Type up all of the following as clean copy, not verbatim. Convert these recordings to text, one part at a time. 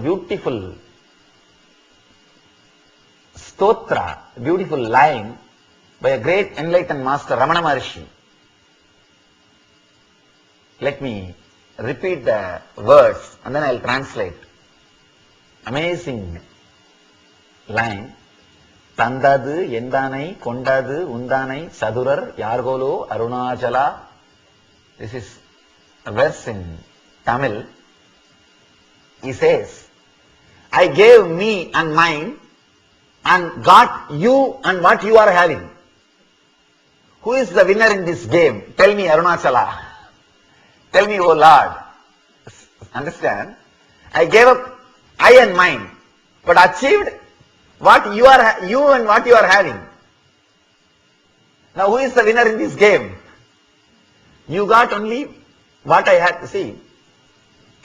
beautiful stotra, beautiful line by a great enlightened master, Ramana Maharshi. Let me repeat the words and then I will translate. Amazing line. Tandadu Yendanai Kondadu Undanai Sadurar Yargolo Arunachala. This is a verse in Tamil. He says, I gave me and mine and got you and what you are having. Who is the winner in this game? Tell me, Arunachala. Tell me, O Lord. Understand? I gave up I and mine, but achieved what you and what you are having. Now who is the winner in this game? You got only what I had. See,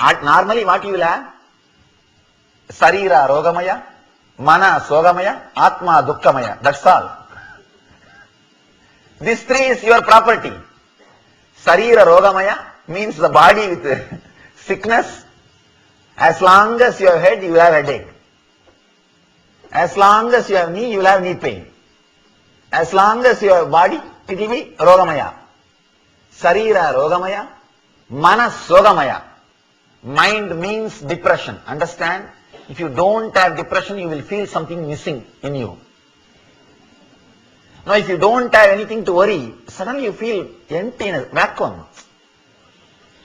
normally what you will have? Sarira Rogamaya, Mana Sogamaya, Atma Dukkhamaya. That's all. These three is your property. Sarira Rogamaya means the body with sickness. As long as you have head, you will have headache. As long as you have knee, you will have knee pain. As long as you have body, it will be Rogamaya. Sarira Rogamaya, Manas Sogamaya. Mind means depression. Understand? If you don't have depression, you will feel something missing in you. Now if you don't have anything to worry, suddenly you feel empty in a vacuum.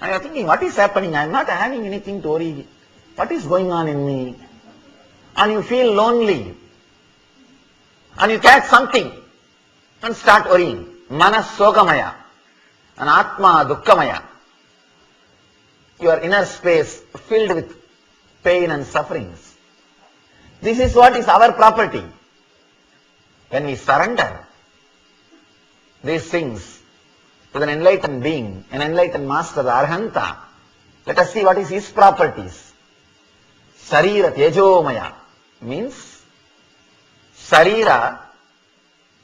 And you are thinking, what is happening? I am not having anything to worry. What is going on in me? And you feel lonely. And you catch something and start worrying. Manas Sogamaya and Atma Dukkhamaya. Your inner space filled with pain and sufferings. This is what is our property. When we surrender these things to an enlightened being, an enlightened master, the Arhanta, let us see what is his properties. Sarira Tejomaya means Sarira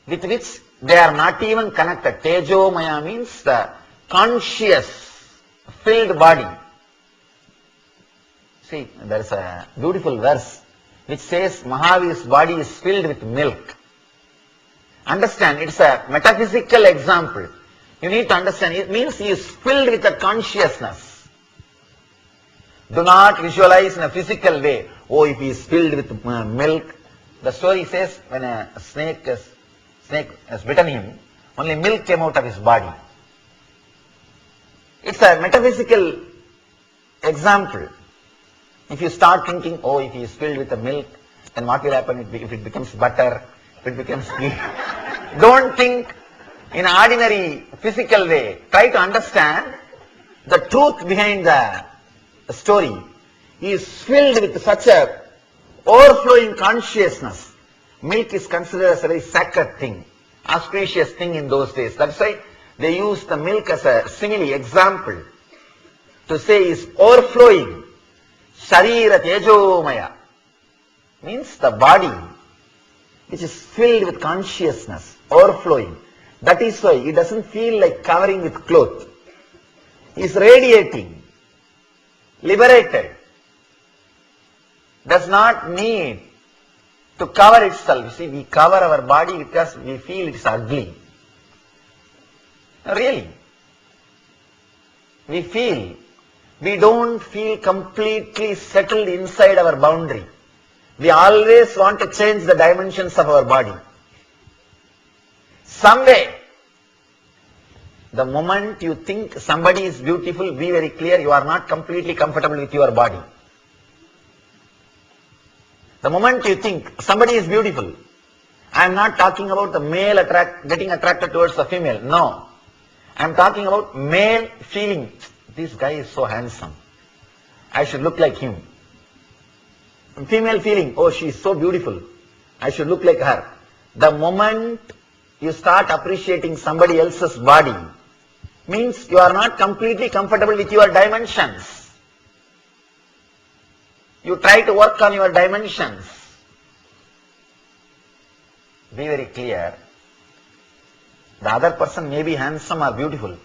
with which they are not even connected. Tejomaya means the conscious, filled body. See, there is a beautiful verse which says Mahavir's body is filled with milk. Understand, it's a metaphysical example. You need to understand, it means he is filled with a consciousness. Do not visualize in a physical way. Oh, if he is filled with milk. The story says when a snake has bitten him, only milk came out of his body. It's a metaphysical example. If you start thinking, oh, if he is filled with the milk, then what will happen if it becomes butter, if it becomes ghee? Don't think in an ordinary physical way. Try to understand the truth behind the story. He is filled with such a overflowing consciousness. Milk is considered as a very sacred thing, auspicious thing in those days. That's why they use the milk as a simile, example, to say is overflowing. Sharira Tejomaya means the body which is filled with consciousness, overflowing. That is why he doesn't feel like covering with cloth. He is radiating, liberated, does not need to cover itself. You see, we cover our body because we feel it's ugly. Really. We don't feel completely settled inside our boundary. We always want to change the dimensions of our body. Someday, the moment you think somebody is beautiful, be very clear, you are not completely comfortable with your body. The moment you think somebody is beautiful, I am not talking about the male getting attracted towards the female. No. I am talking about male feeling, this guy is so handsome. I should look like him. And female feeling, oh, she is so beautiful. I should look like her. The moment you start appreciating somebody else's body, means you are not completely comfortable with your dimensions. You try to work on your dimensions. Be very clear. The other person may be handsome or beautiful,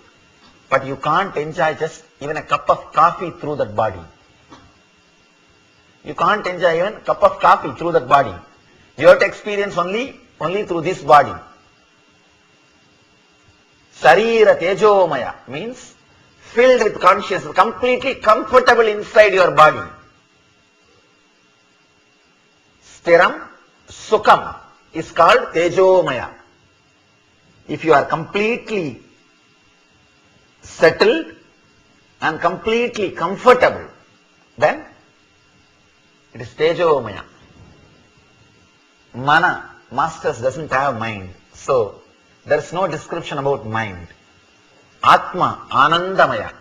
but you can't enjoy just even a cup of coffee through that body. You can't enjoy even a cup of coffee through that body. You have to experience only through this body. Sarira Tejomaya means filled with consciousness, completely comfortable inside your body. Stiram Sukham is called Tejomaya. If you are completely settled and completely comfortable, then it is Tejomaya. Mana, Masters doesn't have mind. So, there is no description about mind. Atma, Anandamaya.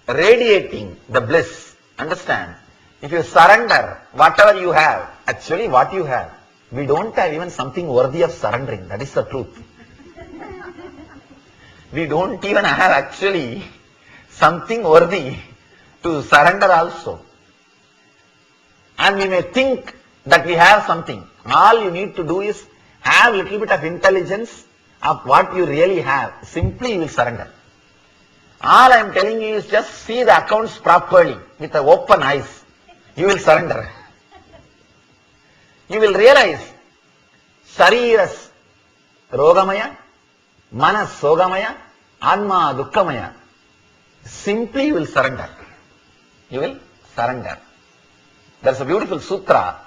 Radiating the bliss. Understand? If you surrender whatever you have, actually what you have, we don't have even something worthy of surrendering. That is the truth. We don't even have actually something worthy to surrender also. And we may think that we have something. All you need to do is have a little bit of intelligence of what you really have. Simply you will surrender. All I am telling you is just see the accounts properly with the open eyes. You will surrender. You will realize Shariras Rogamaya, Manas Sogamaya, Anma Dukkamaya. Simply you will surrender. You will surrender. There is a beautiful sutra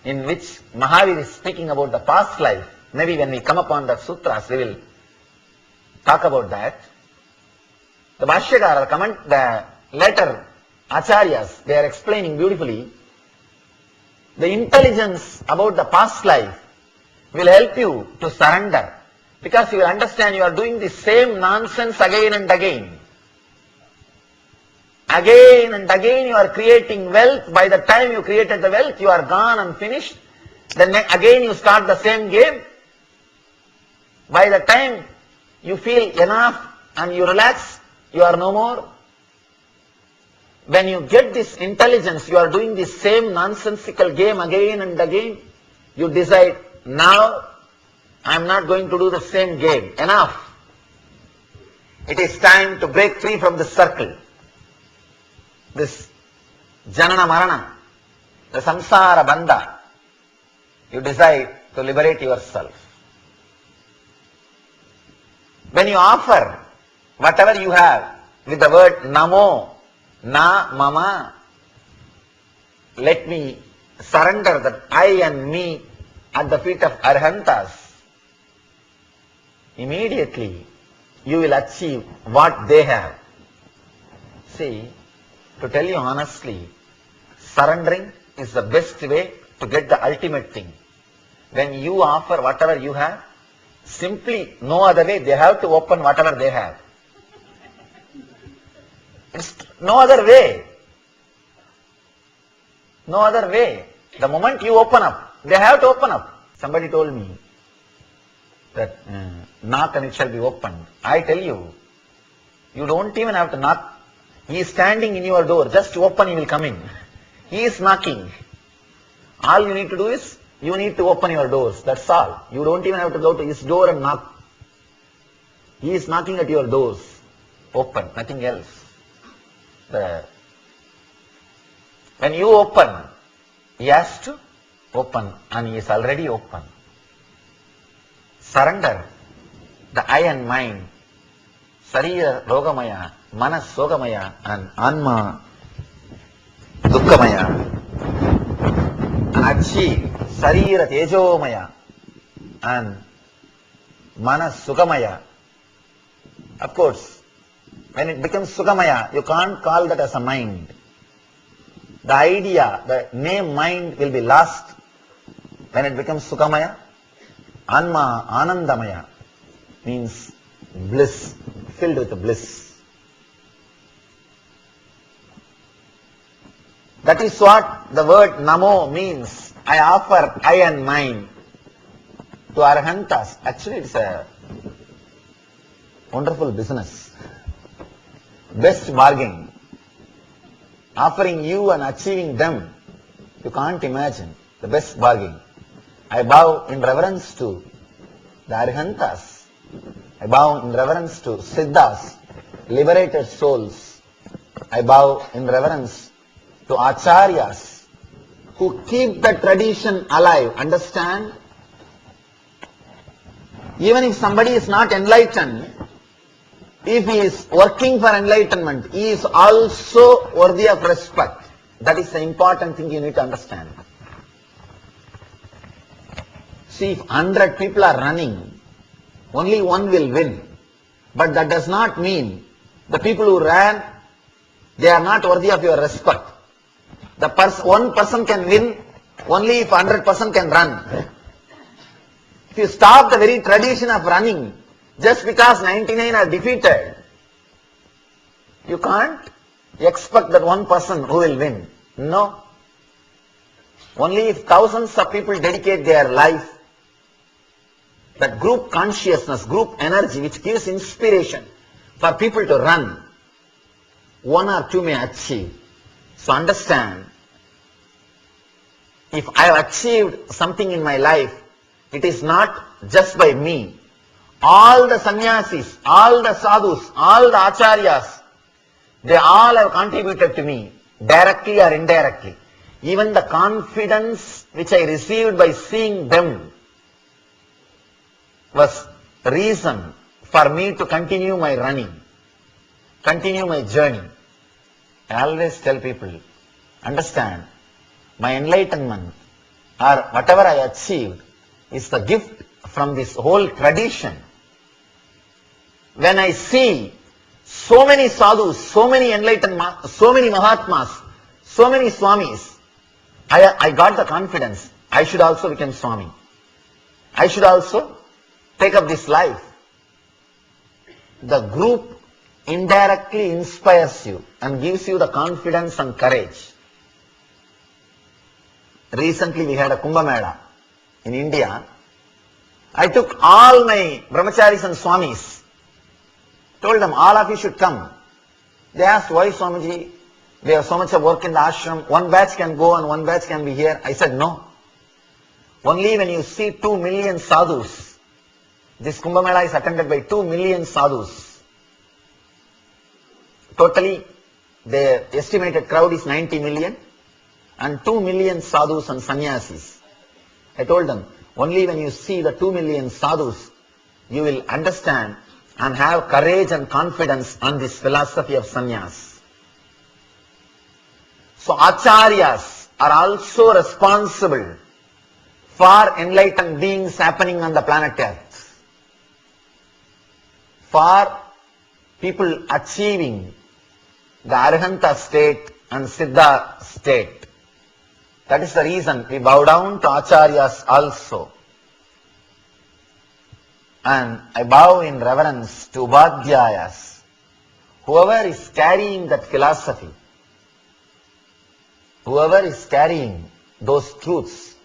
in which Mahavir is speaking about the past life. Maybe when we come upon that sutras, we will talk about that. The Bhashyakara, the later Acharyas, they are explaining beautifully. The intelligence about the past life will help you to surrender, because you will understand you are doing the same nonsense again and again. Again and again you are creating wealth. By the time you created the wealth, you are gone and finished. Then again you start the same game. By the time you feel enough and you relax, you are no more. When you get this intelligence, you are doing the same nonsensical game again and again. You decide, now I am not going to do the same game. Enough. It is time to break free from this circle. This Janana Marana, the Samsara Bandha. You decide to liberate yourself. When you offer whatever you have with the word Namo, Na Mama, let me surrender that I and me at the feet of Arhantas, immediately you will achieve what they have. See, to tell you honestly, surrendering is the best way to get the ultimate thing. When you offer whatever you have, simply no other way, they have to open whatever they have. It's no other way. No other way. The moment you open up, they have to open up. Somebody told me that knock and it shall be opened. I tell you, you don't even have to knock. He is standing in your door. Just open, he will come in. He is knocking. All you need to do is, you need to open your doors. That's all. You don't even have to go to his door and knock. He is knocking at your doors. Open, nothing else. When you open, he has to open, and he is already open. Surrender the I and mind, Sarira Rogamaya, Manas Sogamaya, and Anma Dukkamaya, and achieve Sarira Tejomaya and Manas Sugamaya. Of course, when it becomes Sugamaya, you can't call that as a mind. The idea, the name mind will be lost when it becomes Sugamaya. Anma Anandamaya means bliss, filled with bliss. That is what the word Namo means. I offer I and mine to Arhantas. Actually, it's a wonderful business. Best bargain. Offering you and achieving them. You can't imagine. The best bargain. I bow in reverence to the Arhantas. I bow in reverence to Siddhas, liberated souls. I bow in reverence to acharyas who keep the tradition alive. Understand? Even if somebody is not enlightened, if he is working for enlightenment, he is also worthy of respect. That is the important thing you need to understand. See, if 100 people are running, only one will win. But that does not mean the people who ran, they are not worthy of your respect. One person can win only if 100% can run. If you stop the very tradition of running, just because 99 are defeated, you can't expect that one person who will win. No. Only if thousands of people dedicate their life, that group consciousness, group energy which gives inspiration for people to run, one or two may achieve. So understand, if I have achieved something in my life, it is not just by me. All the sannyasis, all the sadhus, all the acharyas, they all have contributed to me, directly or indirectly. Even the confidence which I received by seeing them was reason for me to continue my running, continue my journey. I always tell people, understand, my enlightenment or whatever I achieved is the gift from this whole tradition. When I see so many sadhus, so many enlightened, so many mahatmas, so many swamis, I got the confidence, I should also become swami. I should also take up this life. The group indirectly inspires you and gives you the confidence and courage. Recently we had a Kumbh Mela in India. I took all my brahmacharis and swamis, told them, all of you should come. They asked, why Swamiji? We have so much of work in the ashram. One batch can go and one batch can be here. I said, no. Only when you see 2 million sadhus, this Kumbh Mela is attended by 2 million sadhus. Totally, the estimated crowd is 90 million and 2 million sadhus and sannyasis. I told them, only when you see the 2 million sadhus, you will understand and have courage and confidence on this philosophy of sannyas. So acharyas are also responsible for enlightened beings happening on the planet Earth, for people achieving the Arhanta state and Siddha state. That is the reason we bow down to acharyas also. And I bow in reverence to Ubadhyayas, whoever is carrying that philosophy, whoever is carrying those truths.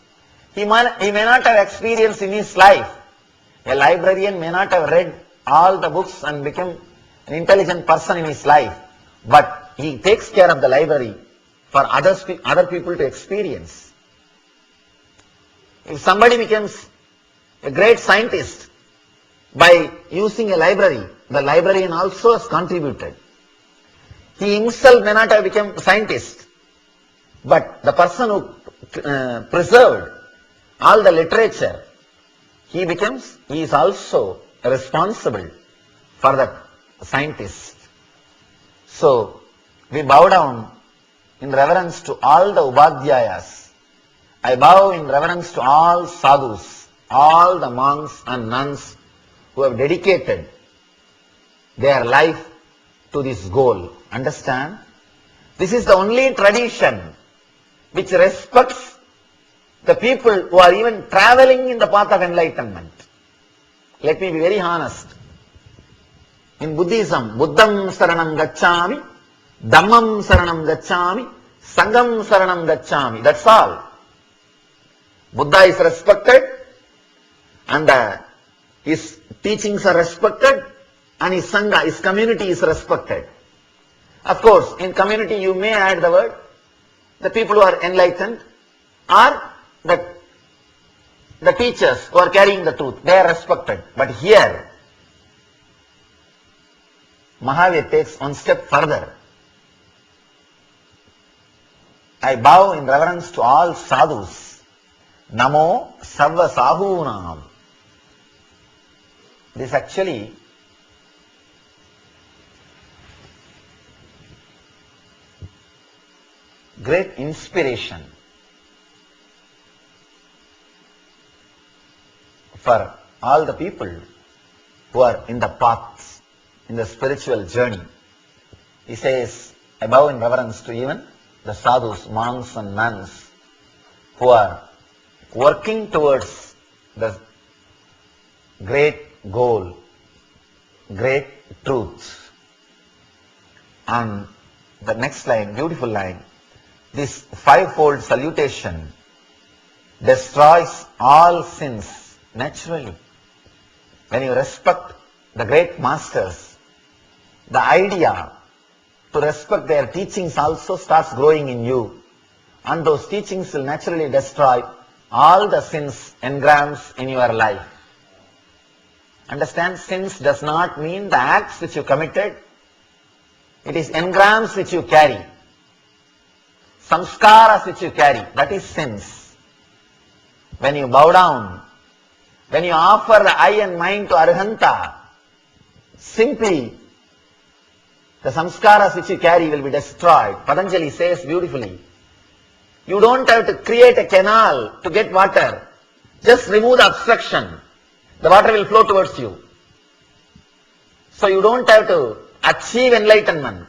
He may not have experienced in his life. A librarian may not have read all the books and become an intelligent person in his life, but he takes care of the library for other people to experience. If somebody becomes a great scientist by using a library, the librarian also has contributed. He himself may not have become a scientist, but the person who preserved all the literature, he is also responsible for that scientist. So, we bow down in reverence to all the Ubadhyayas. I bow in reverence to all sadhus, all the monks and nuns who have dedicated their life to this goal. Understand? This is the only tradition which respects the people who are even traveling in the path of enlightenment. Let me be very honest. In Buddhism, Buddham Saranam Gacchami, Dhammam Saranam Gacchami, Sangham Saranam Gacchami. That's all. Buddha is respected and his teachings are respected and his Sangha, his community is respected. Of course, in community you may add the word, the people who are enlightened or the teachers who are carrying the truth, they are respected. But here, Mahavir takes one step further. I bow in reverence to all sadhus. Namo Sarva Sahunam. This actually great inspiration for all the people who are in the path, in the spiritual journey. He says, I bow in reverence to even the sadhus, monks and nuns who are working towards the great goal, great truth. And the next line, beautiful line, this fivefold salutation destroys all sins naturally. When you respect the great masters, the idea to respect their teachings also starts growing in you, and those teachings will naturally destroy all the sins engrams in your life. Understand, sins does not mean the acts which you committed, it is engrams which you carry, samskaras which you carry, that is sins. When you bow down, when you offer the eye and mind to Arhanta, simply the samskaras which you carry will be destroyed. Patanjali says beautifully, you don't have to create a canal to get water. Just remove the obstruction. The water will flow towards you. So you don't have to achieve enlightenment.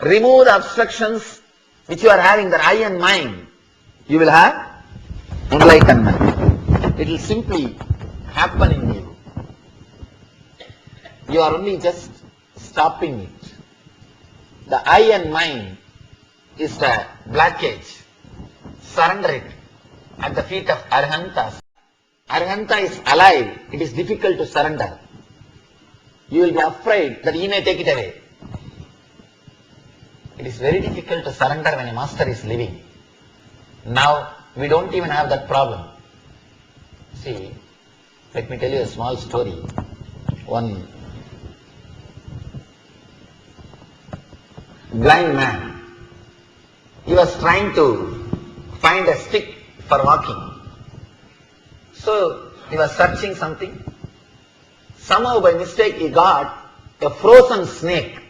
Remove the obstructions which you are having, the eye and mind. You will have enlightenment. It will simply happen in you. You are only just stopping it. The eye and mind is the blockage. Surrender it at the feet of Arhantas. Arhanta is alive. It is difficult to surrender. You will be afraid that he may take it away. It is very difficult to surrender when a master is living. Now, we don't even have that problem. See, let me tell you a small story. One blind man, he was trying to find a stick for walking. So he was searching something. Somehow by mistake he got a frozen snake.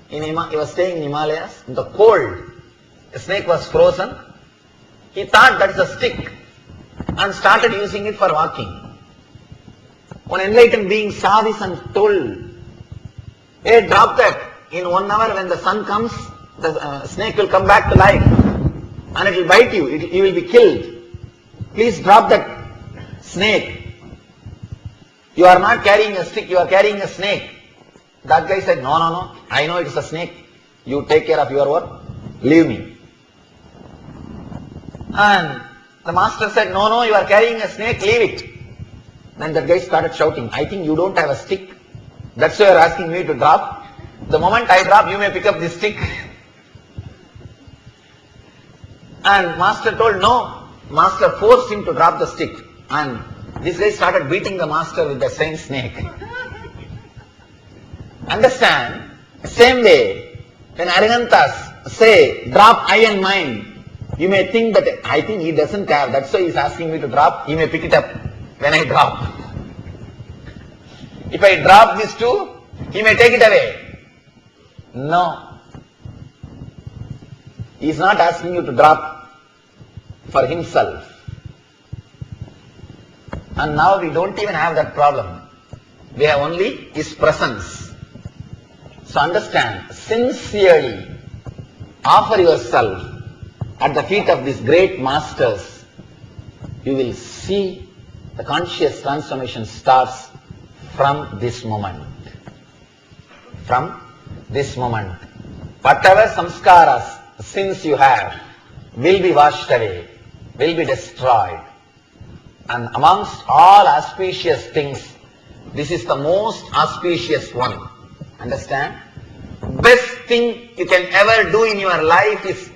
He was staying in Himalayas, in the cold. The snake was frozen. He thought that is a stick and started using it for walking. One enlightened being saw this and told, hey, drop that. In 1 hour when the sun comes, the snake will come back to life and it will bite you. You will be killed. Please drop that snake. You are not carrying a stick, you are carrying a snake. That guy said, no, I know it is a snake. You take care of your work. Leave me. And the master said, no, you are carrying a snake, leave it. Then that guy started shouting, I think you don't have a stick. That's why you are asking me to drop. The moment I drop, you may pick up this stick. And master told no. Master forced him to drop the stick. And this guy started beating the master with the same snake. Understand? Same way, when Arhantas say, drop eye and mind, you may think that, I think he doesn't have, that's why he is asking me to drop, he may pick it up when I drop. If I drop this too, he may take it away. No. He is not asking you to drop for himself. And now we don't even have that problem. We have only his presence. So understand, sincerely offer yourself at the feet of these great masters. You will see the conscious transformation starts from this moment. From this moment. Whatever samskaras, sins you have, will be washed away, will be destroyed. And amongst all auspicious things, this is the most auspicious one. Understand? Best thing you can ever do in your life is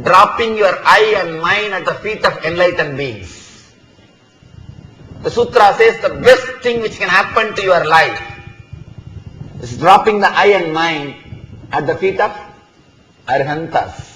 dropping your eye and mind at the feet of enlightened beings. The sutra says the best thing which can happen to your life is dropping the eye and mind at the feet of Arhantas.